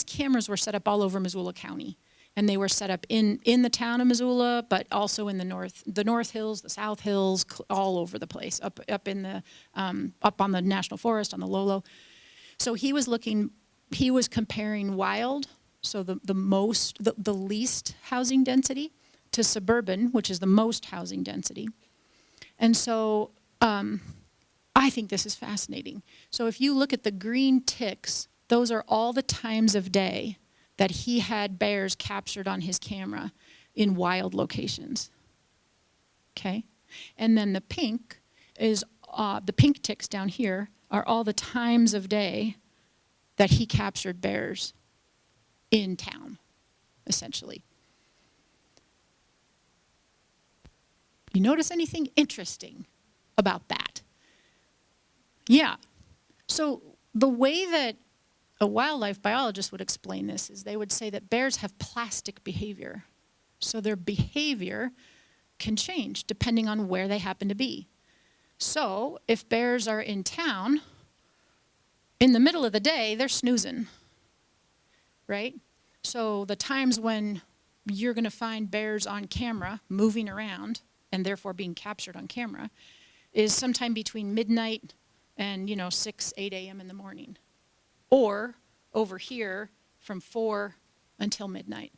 cameras were set up all over Missoula County. And they were set up in the town of Missoula, but also in the North Hills, the South Hills, all over the place, up on the National Forest, on the Lolo. So he was comparing wild, so the least housing density, to suburban, which is the most housing density. And so I think this is fascinating. So if you look at the green ticks, those are all the times of day that he had bears captured on his camera in wild locations, okay? And then the pink is, the pink ticks down here are all the times of day that he captured bears in town, essentially. You notice anything interesting about that? Yeah, so the way that a wildlife biologist would explain this is they would say that bears have plastic behavior. So their behavior can change depending on where they happen to be. So if bears are in town, in the middle of the day, they're snoozing, right? So the times when you're going to find bears on camera moving around and therefore being captured on camera is sometime between midnight and 6, 8 a.m. in the morning. Or over here from 4 until midnight.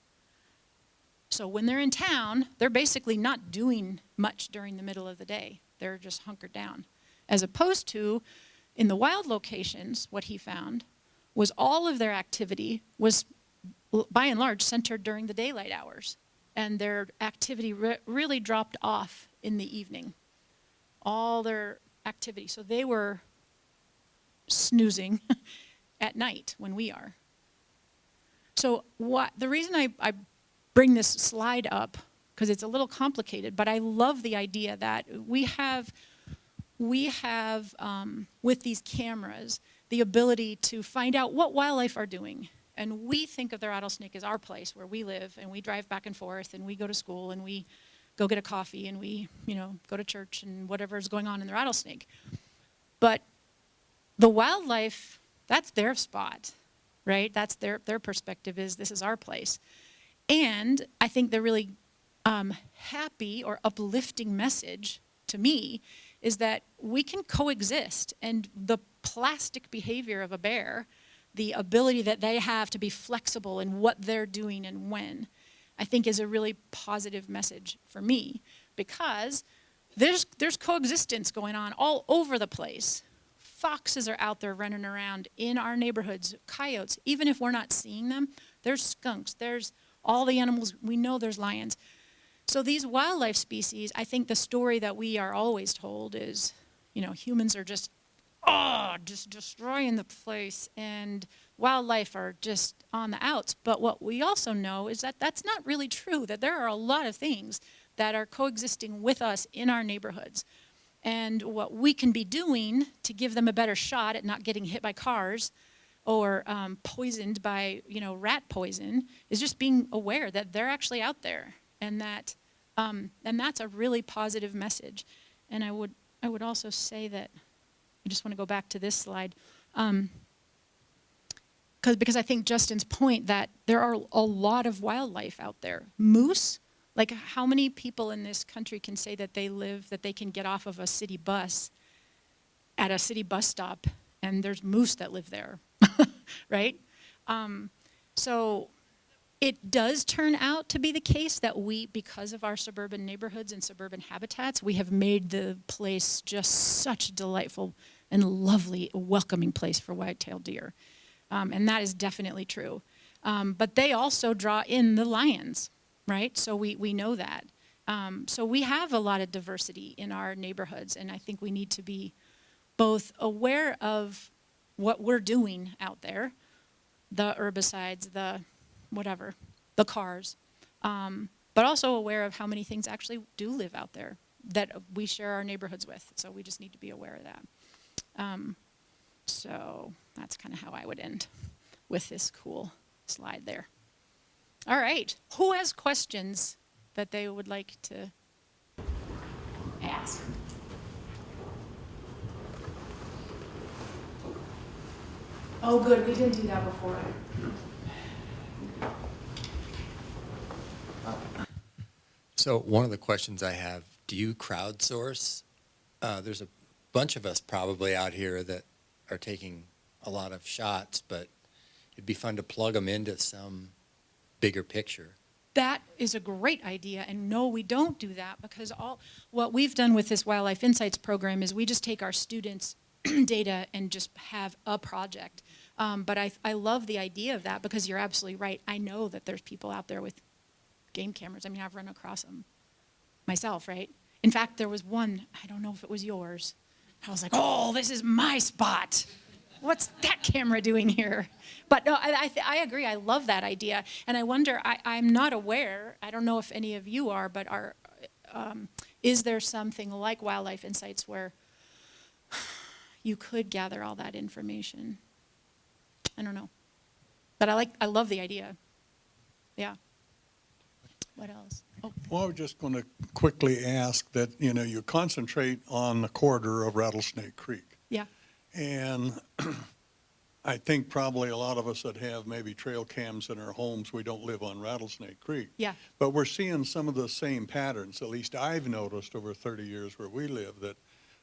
So when they're in town, they're basically not doing much during the middle of the day. They're just hunkered down. As opposed to in the wild locations, what he found was all of their activity was by and large centered during the daylight hours. And their activity really dropped off in the evening. All their activity. So they were snoozing at night when we are. So the reason I bring this slide up, because it's a little complicated, but I love the idea that we have with these cameras the ability to find out what wildlife are doing. And we think of the rattlesnake as our place where we live, and we drive back and forth, and we go to school, and we go get a coffee, and we go to church, and whatever's going on in the rattlesnake. But the wildlife, that's their spot, right? That's their perspective is this is our place. And I think the really happy or uplifting message to me is that we can coexist, and the plastic behavior of a bear, the ability that they have to be flexible in what they're doing and when, I think is a really positive message for me, because there's coexistence going on all over the place. Foxes are out there running around in our neighborhoods, coyotes, even if we're not seeing them, there's skunks, there's all the animals, we know there's lions. So these wildlife species, I think the story that we are always told is, humans are just destroying the place, and wildlife are just on the outs. But what we also know is that that's not really true, that there are a lot of things that are coexisting with us in our neighborhoods. And what we can be doing to give them a better shot at not getting hit by cars or poisoned by, rat poison is just being aware that they're actually out there, and that's a really positive message. And I would also say that, I just want to go back to this slide, because I think Justin's point that there are a lot of wildlife out there. Moose, like how many people in this country can say that they can get off of a city bus at a city bus stop and there's moose that live there, right? So it does turn out to be the case that because of our suburban neighborhoods and suburban habitats, we have made the place just such a delightful and lovely, welcoming place for white-tailed deer. And that is definitely true. But they also draw in the lions, right? So we know that. So we have a lot of diversity in our neighborhoods, and I think we need to be both aware of what we're doing out there, the herbicides, the whatever, the cars, but also aware of how many things actually do live out there that we share our neighborhoods with. So we just need to be aware of that. So that's kind of how I would end with this cool slide there. All right, who has questions that they would like to ask? Oh, good, we didn't do that before. So one of the questions I have, do you crowdsource? There's a bunch of us probably out here that are taking a lot of shots, but it'd be fun to plug them into some bigger picture. That is a great idea, and no, we don't do that, because what we've done with this Wildlife Insights program is we just take our students' data and just have a project. But I love the idea of that, because you're absolutely right. I know that there's people out there with game cameras. I mean, I've run across them myself, right? In fact, there was one, I don't know if it was yours. I was like, oh, this is my spot. What's that camera doing here? But no, I agree. I love that idea. And I wonder, I'm not aware, I don't know if any of you are, but is there something like Wildlife Insights where you could gather all that information? I don't know. But I love the idea. Yeah. What else? Oh. Well, I was just going to quickly ask that, you concentrate on the corridor of Rattlesnake Creek. Yeah. And I think probably a lot of us that have maybe trail cams in our homes, we don't live on Rattlesnake Creek. Yeah. But we're seeing some of the same patterns, at least I've noticed over 30 years where we live, that,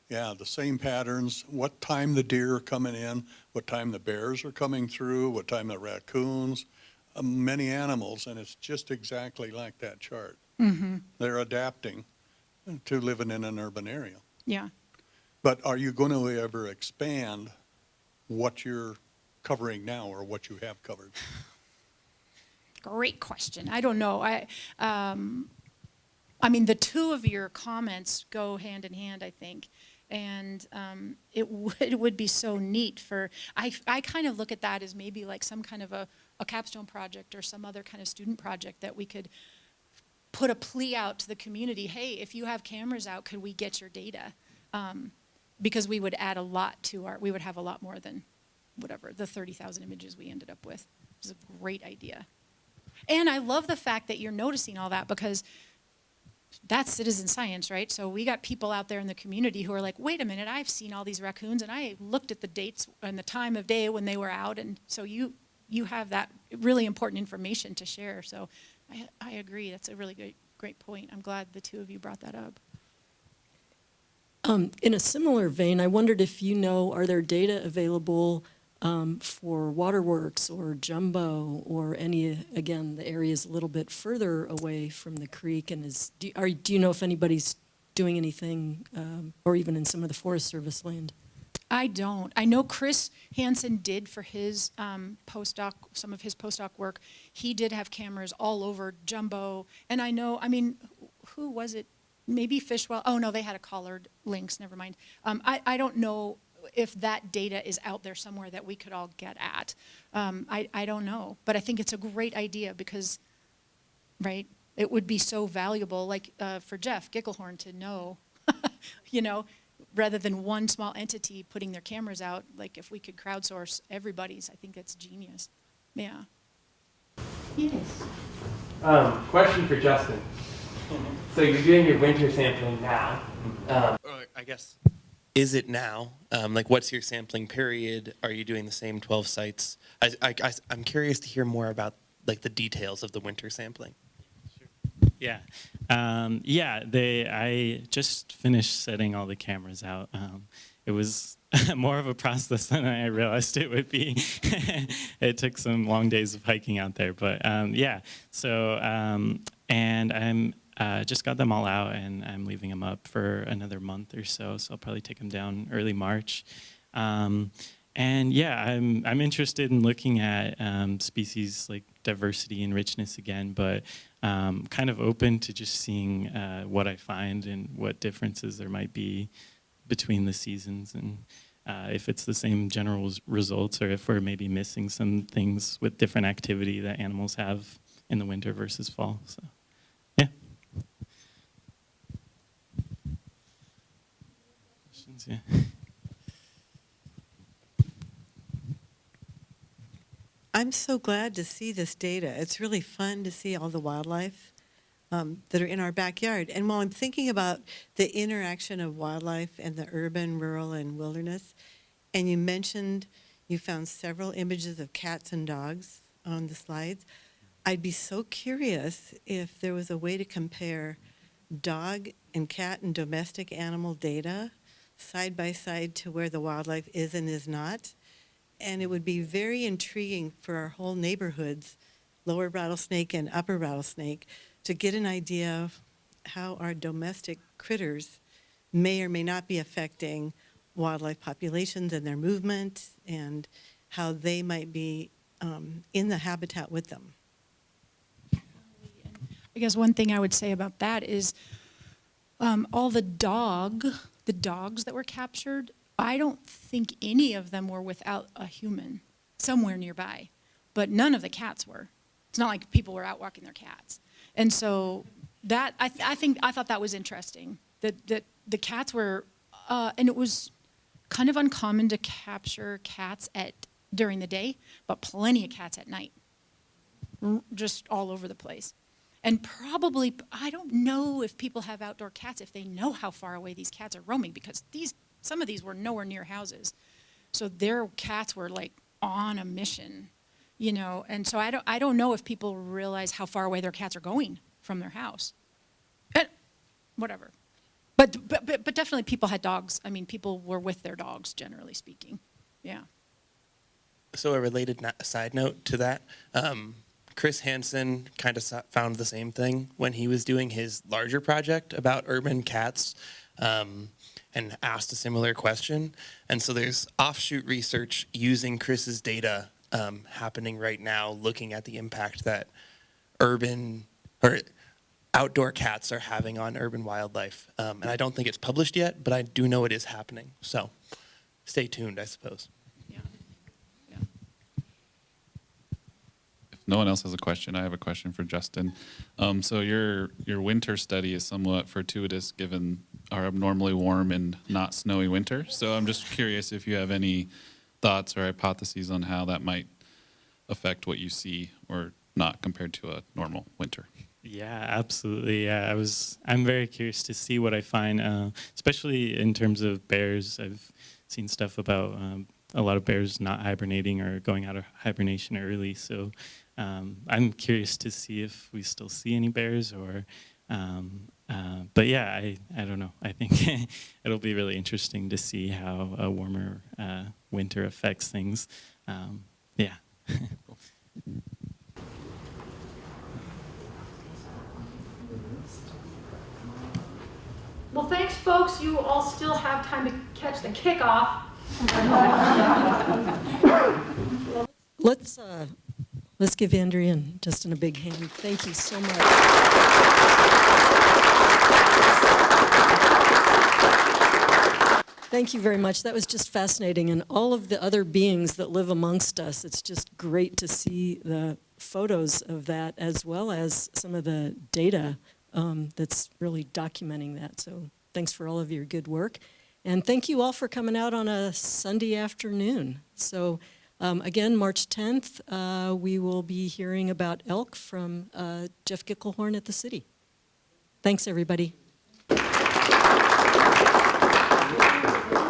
yeah, the same patterns, what time the deer are coming in, what time the bears are coming through, what time the raccoons, many animals, and it's just exactly like that chart. Mm-hmm. They're adapting to living in an urban area. Yeah. But are you going to ever expand what you're covering now or what you have covered? Great question. I don't know. I mean, the two of your comments go hand in hand, I think. And it would be so neat for, I kind of look at that as maybe like some kind of a capstone project or some other kind of student project that we could put a plea out to the community. Hey, if you have cameras out, could we get your data? Because we would add a lot to we would have a lot more than whatever, the 30,000 images we ended up with. It's a great idea. And I love the fact that you're noticing all that, because that's citizen science, right? So we got people out there in the community who are like, wait a minute, I've seen all these raccoons, and I looked at the dates and the time of day when they were out, and so you have that really important information to share. So I agree. That's a really great point. I'm glad the two of you brought that up. In a similar vein, I wondered if are there data available for waterworks or jumbo or any, again, the areas a little bit further away from the creek? And do you know if anybody's doing anything, or even in some of the Forest Service land? I don't. I know Chris Hansen did for his postdoc, some of his postdoc work. He did have cameras all over jumbo. And I know, I mean, who was it? Maybe Fishwell. Oh, no, they had a collared lynx. Never mind. I don't know if that data is out there somewhere that we could all get at. I don't know. But I think it's a great idea because, right, it would be so valuable, like for Jeff Gickelhorn to know, rather than one small entity putting their cameras out, like if we could crowdsource everybody's, I think that's genius. Yeah. Yes. Question for Justin. So you're doing your winter sampling now. I guess, is it now? Like, what's your sampling period? Are you doing the same 12 sites? I'm curious to hear more about like the details of the winter sampling. Yeah, I just finished setting all the cameras out. It was more of a process than I realized it would be. It took some long days of hiking out there, but yeah. So and I'm just got them all out, and I'm leaving them up for another month or so. So I'll probably take them down early March. And yeah, I'm interested in looking at species like diversity and richness again, but kind of open to just seeing what I find and what differences there might be between the seasons, and if it's the same general results, or if we're maybe missing some things with different activity that animals have in the winter versus fall. So yeah. Questions? Yeah. I'm so glad to see this data. It's really fun to see all the wildlife that are in our backyard. And while I'm thinking about the interaction of wildlife and the urban, rural, and wilderness, and you mentioned you found several images of cats and dogs on the slides, I'd be so curious if there was a way to compare dog and cat and domestic animal data side by side to where the wildlife is and is not. And it would be very intriguing for our whole neighborhoods, Lower Rattlesnake and Upper Rattlesnake, to get an idea of how our domestic critters may or may not be affecting wildlife populations and their movement, and how they might be in the habitat with them. I guess one thing I would say about that is all the dogs that were captured, I don't think any of them were without a human somewhere nearby, but none of the cats were. It's not like people were out walking their cats. And so that, I thought that was interesting, that the cats were, and it was kind of uncommon to capture cats during the day, but plenty of cats at night, just all over the place. And probably, I don't know if people have outdoor cats, if they know how far away these cats are roaming, because some of these were nowhere near houses. So their cats were like on a mission, you know, and so I don't know if people realize how far away their cats are going from their house. And whatever. But definitely people had dogs. I mean, people were with their dogs, generally speaking. Yeah. So a related side note to that, Chris Hansen kind of found the same thing when he was doing his larger project about urban cats, and asked a similar question. And so there's offshoot research using Chris's data happening right now, looking at the impact that urban or outdoor cats are having on urban wildlife. And I don't think it's published yet, but I do know it is happening. So stay tuned, I suppose. No one else has a question. I have a question for Justin. So your winter study is somewhat fortuitous given our abnormally warm and not snowy winter. So I'm just curious if you have any thoughts or hypotheses on how that might affect what you see or not compared to a normal winter. Yeah, absolutely. Yeah, I'm very curious to see what I find, especially in terms of bears. I've seen stuff about a lot of bears not hibernating or going out of hibernation early. So I'm curious to see if we still see any bears, or, but yeah, I don't know. I think it'll be really interesting to see how a warmer winter affects things. Yeah. Well, thanks, folks. You all still have time to catch the kickoff. Let's give Andrea and Justin a big hand. Thank you so much. Thank you very much. That was just fascinating. And all of the other beings that live amongst us, it's just great to see the photos of that, as well as some of the data that's really documenting that. So thanks for all of your good work. And thank you all for coming out on a Sunday afternoon. So again, March 10th, we will be hearing about elk from Jeff Gickelhorn at the city. Thanks, everybody. Thank you.